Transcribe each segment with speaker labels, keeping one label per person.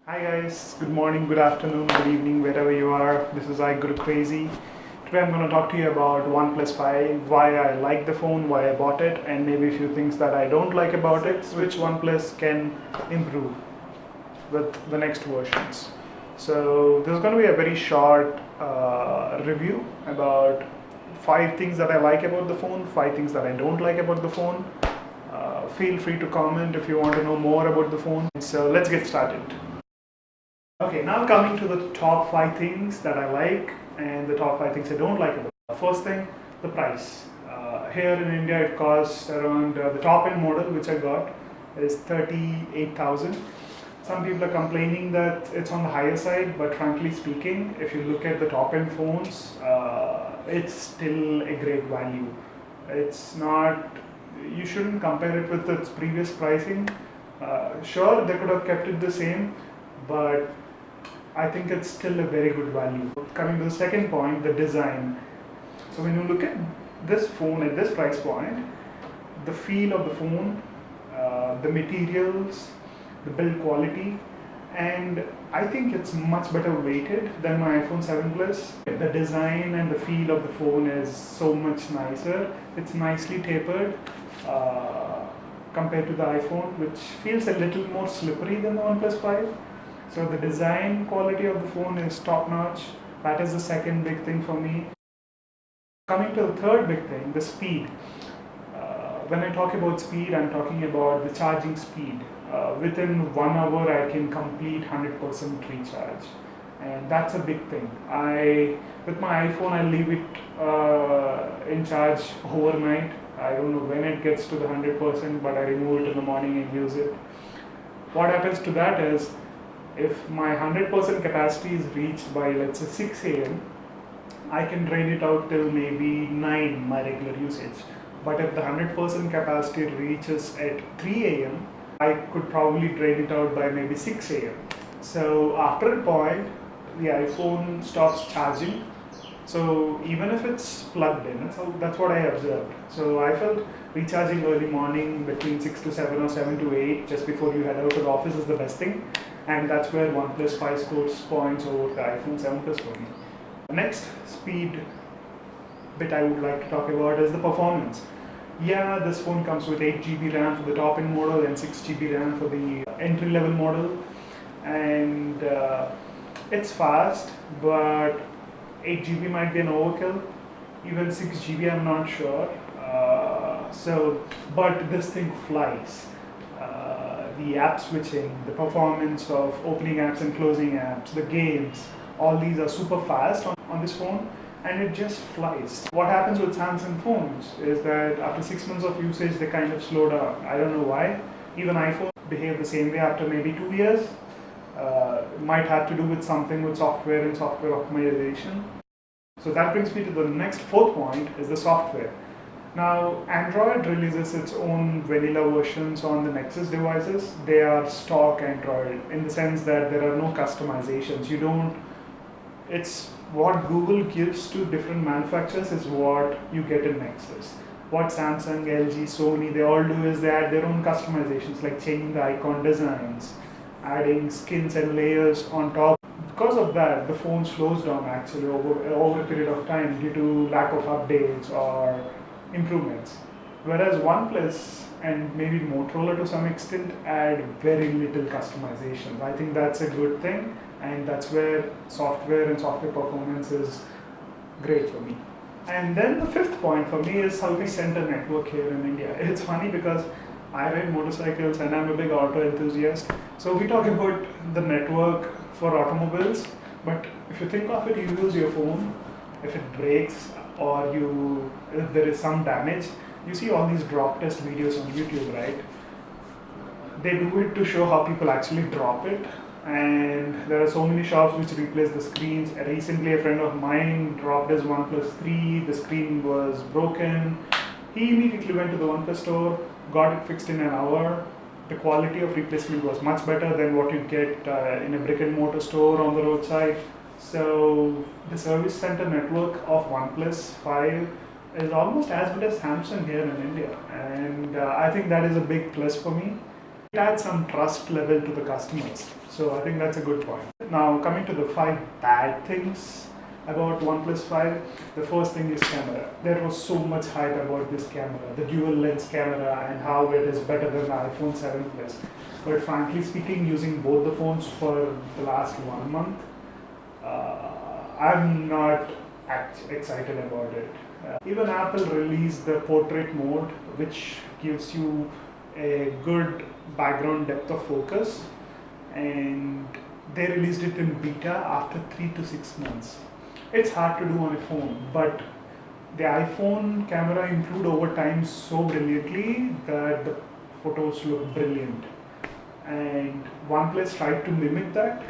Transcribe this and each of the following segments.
Speaker 1: Hi guys, good morning, good afternoon, good evening, wherever you are. This is iGuru Crazy. Today I'm going to talk to you about OnePlus 5, why I like the phone, why I bought it, and maybe a few things that I don't like about it, which OnePlus can improve with the next versions. So this is going to be a very short review about 5 things that I like about the phone, 5 things that I don't like about the phone. Feel free to comment if you want to know more about the phone. So let's get started. Okay, now coming to the top 5 things that I like and the top 5 things I don't like about it. First thing, the price. Here in India, it costs around the top end model which I got is 38,000. Some people are complaining that it's on the higher side, but frankly speaking, if you look at the top end phones, it's still a great value. It's not, you shouldn't compare it with its previous pricing. Sure, they could have kept it the same, but I think it's still a very good value. Coming to the second point, the design. So when you look at this phone at this price point, the feel of the phone, the materials, the build quality, and I think it's much better weighted than my iPhone 7 Plus. The design and the feel of the phone is so much nicer. It's nicely tapered compared to the iPhone, which feels a little more slippery than the OnePlus 5. So the design quality of the phone is top notch. That is the second big thing for me. Coming to the third big thing, the speed. When I talk about speed, I'm talking about the charging speed. Within 1 hour, I can complete 100% recharge, and that's a big thing. With my iPhone, I leave it in charge overnight. I don't know when it gets to the 100%, but I remove it in the morning and use it. What happens to that is, if my 100% capacity is reached by, let's say, 6 a.m., I can drain it out till maybe 9, my regular usage. But if the 100% capacity reaches at 3 a.m., I could probably drain it out by maybe 6 a.m. So after a point, the iPhone stops charging. So even if it's plugged in, that's what I observed. So I felt recharging early morning between 6 to 7 or 7 to 8 just before you head out to the office is the best thing. And that's where OnePlus 5 scores points over the iPhone 7 Plus for me. The next speed bit I would like to talk about is the performance. Yeah, this phone comes with 8 GB RAM for the top end model and 6 GB RAM for the entry level model, and it's fast, but 8 GB might be an overkill. Even 6 GB, I'm not sure. But this thing flies. The app switching, the performance of opening apps and closing apps, the games, all these are super fast on this phone, and it just flies. What happens with Samsung phones is that after 6 months of usage, they kind of slow down. I don't know why. Even iPhone behave the same way after maybe 2 years. Might have to do with something with software and software optimization. So that brings me to the next fourth point, is the software. Now, Android releases its own vanilla versions on the Nexus devices. They are stock Android in the sense that there are no customizations. It's what Google gives to different manufacturers is what you get in Nexus. What Samsung, LG, Sony, they all do is they add their own customizations, like changing the icon designs, adding skins and layers on top. Because of that, the phone slows down actually over a period of time due to lack of updates or improvements. Whereas OnePlus and maybe Motorola to some extent add very little customization. I think that's a good thing, and that's where software and software performance is great for me. And then the fifth point for me is service center network here in India. It's funny because I ride motorcycles and I'm a big auto enthusiast. So we talk about the network for automobiles, but if you think of it, you use your phone. If it breaks or if there is some damage, you see all these drop test videos on YouTube, right? They do it to show how people actually drop it, and there are so many shops which replace the screens. Recently, a friend of mine dropped his OnePlus 3, the screen was broken. He immediately went to the OnePlus store, got it fixed in an hour. The quality of replacement was much better than what you get in a brick and mortar store on the roadside. So the service center network of OnePlus 5 is almost as good as Samsung here in India, and I think that is a big plus for me. It adds some trust level to the customers. So I think that's a good point. Now coming to the 5 bad things about OnePlus 5, the first thing is camera. There was so much hype about this camera, the dual lens camera and how it is better than the iPhone 7 Plus. But frankly speaking, using both the phones for the last 1 month, I'm not excited about it. Even Apple released the portrait mode, which gives you a good background depth of focus, and they released it in beta after 3 to 6 months. It's hard to do on a phone, but the iPhone camera improved over time so brilliantly that the photos look brilliant. And OnePlus tried to mimic that,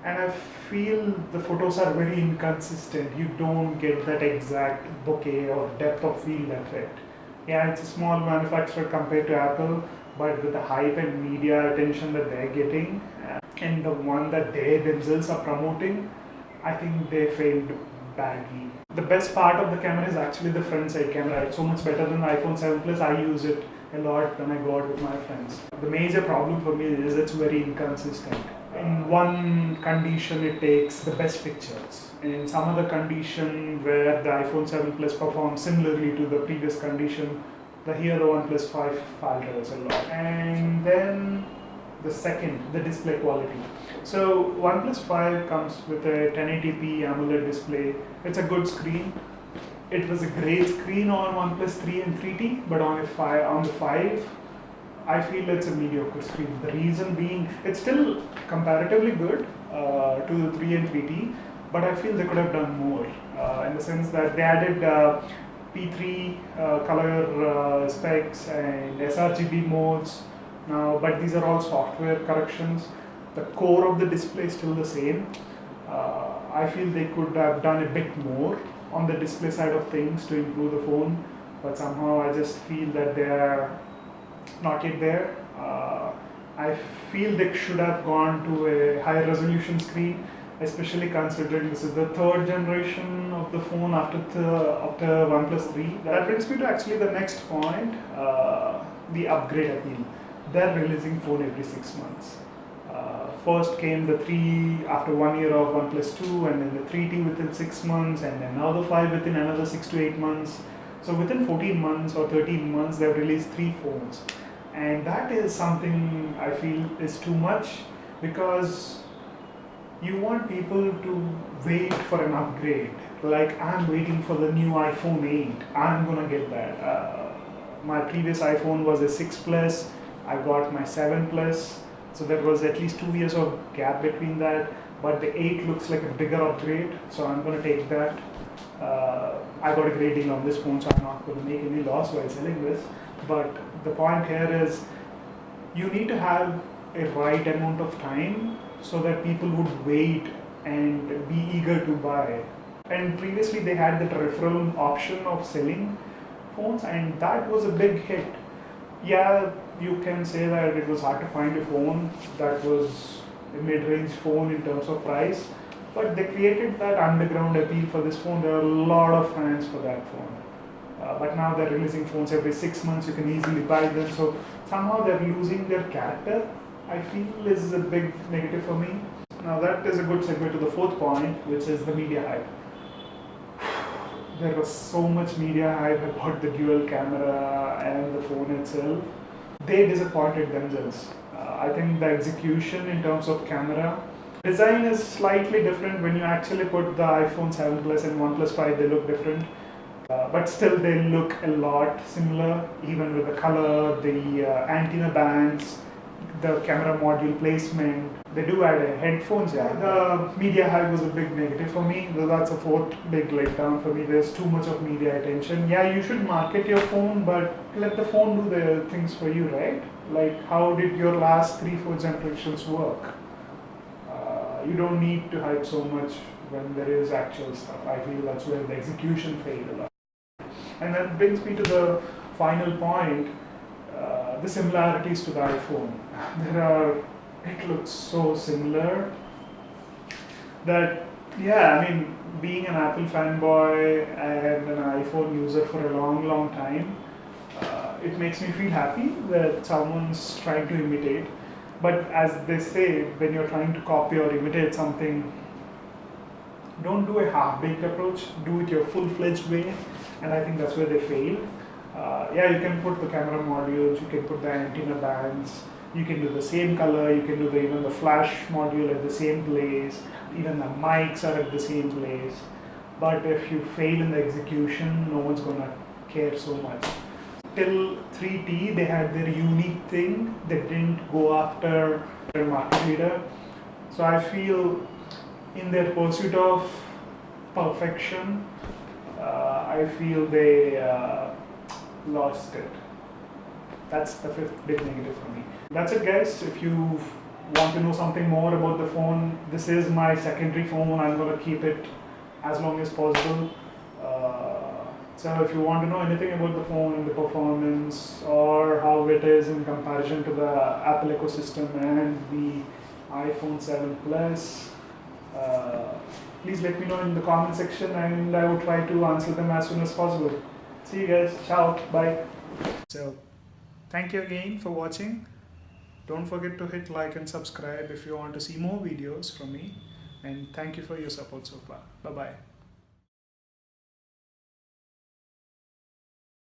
Speaker 1: and I feel the photos are very inconsistent. You don't get that exact bokeh or depth of field effect. Yeah, it's a small manufacturer compared to Apple, but with the hype and media attention that they're getting, and the one that they themselves are promoting, I think they failed badly. The best part of the camera is actually the front side camera. It's so much better than the iPhone 7 Plus. I use it a lot when I go out with my friends. The major problem for me is it's very inconsistent. In one condition, it takes the best pictures. In some other condition where the iPhone 7 Plus performs similarly to the previous condition, the OnePlus 5 falters a lot. And then the second, the display quality. So OnePlus 5 comes with a 1080p AMOLED display. It's a good screen. It was a great screen on OnePlus 3 and 3T, but on the 5, I feel it's a mediocre screen. The reason being, it's still comparatively good to the 3 and 3T, but I feel they could have done more in the sense that they added P3 color specs and sRGB modes now, but these are all software corrections. The core of the display is still the same. I feel they could have done a bit more on the display side of things to improve the phone, but somehow I just feel that they are not yet there. I feel they should have gone to a higher resolution screen, especially considering this is the 3rd generation of the phone after OnePlus 3. That brings me to actually the next point, the upgrade appeal. They're releasing phone every 6 months. First came the 3 after 1 year of OnePlus 2, and then the 3T within 6 months, and then now the 5 within another 6 to 8 months. So within 14 months or 13 months, they've released 3 phones. And that is something I feel is too much, because you want people to wait for an upgrade. Like, I'm waiting for the new iPhone 8. I'm gonna get that. My previous iPhone was a 6 Plus. I got my 7 Plus. So there was at least 2 years of gap between that. But the 8 looks like a bigger upgrade. So I'm gonna take that. I got a great deal on this phone, so I'm not going to make any loss while selling this. But the point here is, you need to have a right amount of time so that people would wait and be eager to buy. And previously they had that referral option of selling phones, and that was a big hit. Yeah, you can say that it was hard to find a phone that was a mid-range phone in terms of price, but they created that underground appeal for this phone. There are a lot of fans for that phone. But now they're releasing phones every 6 months. You can easily buy them. So somehow they're losing their character. I feel is a big negative for me. Now that is a good segue to the 4th point, which is the media hype. There was so much media hype about the dual camera and the phone itself. They disappointed themselves. I think the execution in terms of camera, design is slightly different. When you actually put the iPhone 7 Plus and OnePlus 5, they look different. But still they look a lot similar, even with the color, the antenna bands, the camera module placement. They do add a headphone jack. The media hype was a big negative for me. That's a 4th big letdown for me. There's too much of media attention. Yeah, you should market your phone, but let the phone do the things for you, right? Like, how did your last 3-4 generations work? You don't need to hype so much when there is actual stuff. I feel that's where the execution failed a lot. And that brings me to the final point, the similarities to the iPhone. It looks so similar that, yeah, I mean, being an Apple fanboy and an iPhone user for a long time, it makes me feel happy that someone's trying to imitate. But as they say, when you're trying to copy or imitate something, don't do a half-baked approach, do it your full-fledged way, and I think that's where they fail. Yeah, you can put the camera modules, you can put the antenna bands, you can do the same color, you can do even the flash module at the same place, even the mics are at the same place. But if you fail in the execution, no one's gonna care so much. Till 3T, they had their unique thing. They didn't go after their market leader. So I feel in their pursuit of perfection, I feel they lost it. That's the fifth big negative for me. That's it, guys. If you want to know something more about the phone, this is my secondary phone. I'm going to keep it as long as possible. So if you want to know anything about the phone and the performance or how it is in comparison to the Apple ecosystem and the iPhone 7 Plus, please let me know in the comment section and I will try to answer them as soon as possible. See you guys. Ciao. Bye. So, thank you again for watching. Don't forget to hit like and subscribe if you want to see more videos from me. And thank you for your support so far. Bye bye.